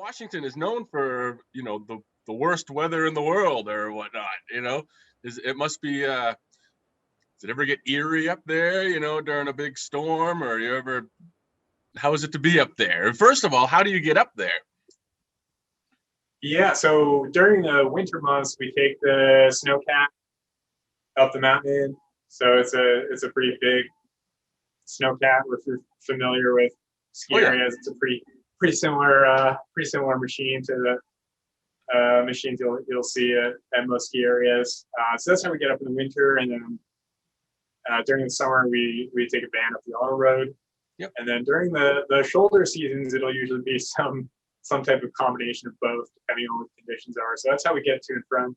Washington is known for, the worst weather in the world or whatnot. It must be. Does it ever get eerie up there? During a big storm, or you ever? How is it to be up there? First of all, how do you get up there? Yeah, so during the winter months, we take the snowcat up the mountain. So it's a pretty big snowcat. If you're familiar with ski Oh yeah. areas, it's a pretty similar machine to the machines you'll see at most ski areas. So that's how we get up in the winter, and then during the summer we take a van up the auto road. Yep. And then during the shoulder seasons, it'll usually be some type of combination of both, depending on what the conditions are. So that's how we get to and from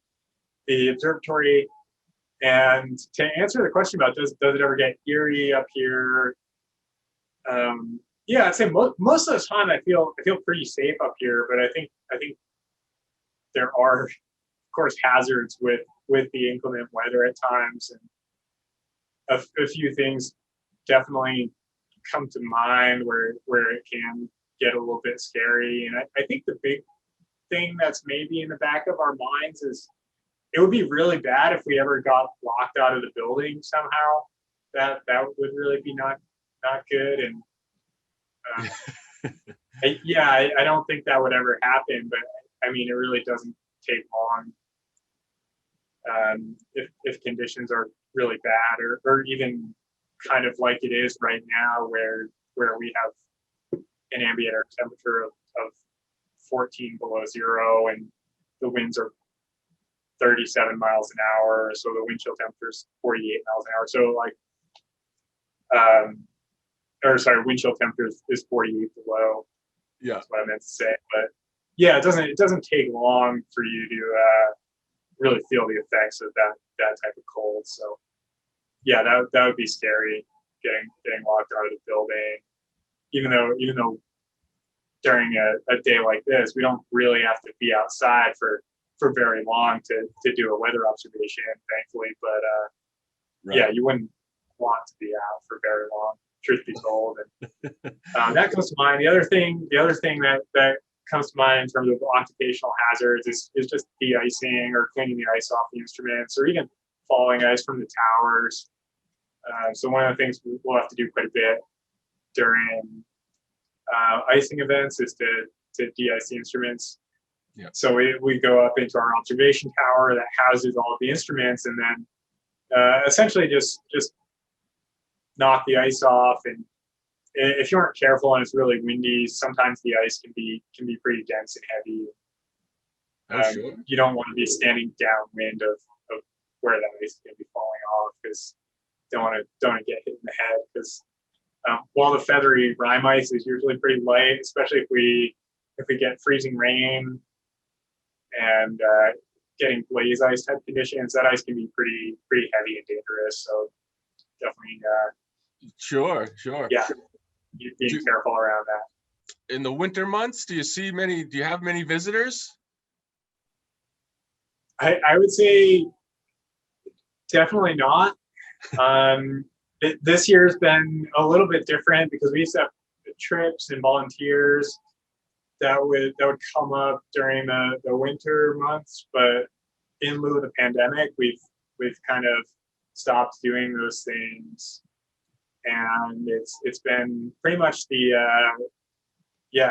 the observatory. And to answer the question about does it ever get eerie up here? Yeah, I'd say most of the time I feel pretty safe up here, but I think there are, of course, hazards with the inclement weather at times, and a few things definitely come to mind where it can get a little bit scary. And I think the big thing that's maybe in the back of our minds is it would be really bad if we ever got locked out of the building somehow. That would really be not good. And I don't think that would ever happen. But I mean, it really doesn't take long if conditions are really bad, or even kind of like it is right now, where we have an ambient air temperature of 14 below zero, and the winds are 37 miles an hour, so the wind chill temperature is 48 miles an hour. So wind chill temperature is 48 below. Yeah, that's what I meant to say. But yeah, it doesn't take long for you to really feel the effects of that type of cold. So yeah, that would be scary, getting locked out of the building. Even though during a day like this, we don't really have to be outside for very long to do a weather observation, thankfully. But right. Yeah, you wouldn't want to be out for very long, truth be told. And that comes to mind. The other thing that comes to mind in terms of occupational hazards is just de-icing or cleaning the ice off the instruments, or even falling ice from the towers. So one of the things we'll have to do quite a bit during icing events is to de-ice the instruments. Yeah. So we go up into our observation tower that houses all of the instruments, and then essentially just knock the ice off. And if you aren't careful and it's really windy, sometimes the ice can be pretty dense and heavy. Sure. You don't want to be standing downwind of where that ice is going to be falling off, because don't want to get hit in the head. Because while the feathery rime ice is usually pretty light, especially if we get freezing rain and getting blaze ice type conditions, that ice can be pretty heavy and dangerous. So definitely, sure. Yeah, being careful around that. In the winter months, do you have many visitors? I would say definitely not. This year's been a little bit different because we used to have trips and volunteers that would come up during the winter months, but in lieu of the pandemic, we've kind of stopped doing those things, and it's been pretty much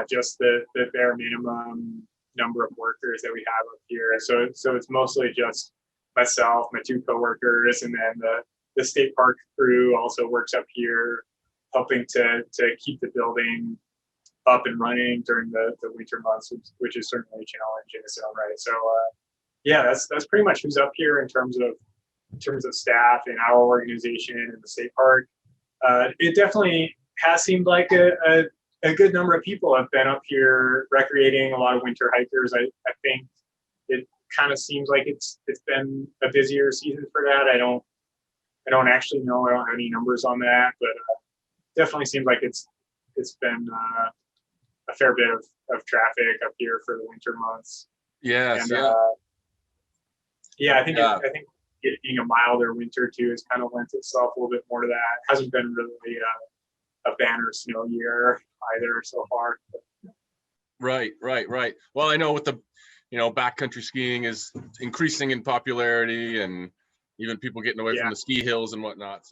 just the bare minimum number of workers that we have up here. So it's mostly just myself, my two coworkers, and then the state park crew also works up here, helping to keep the building up and running during the winter months, which is certainly a challenge in its own right. So that's pretty much who's up here in terms of staff and our organization and the state park. It definitely has seemed like a good number of people have been up here recreating. A lot of winter hikers. I think it kind of seems like it's been a busier season for that. I don't actually know. I don't have any numbers on that, but definitely seems like it's been a fair bit of traffic up here for the winter months. Yes, and, I think it being a milder winter too has kind of lent itself a little bit more to that. It hasn't been really a banner snow year either so far. Right, right, right. Well, I know with the, backcountry skiing is increasing in popularity, and even people getting away from Yeah. the ski hills and whatnot. So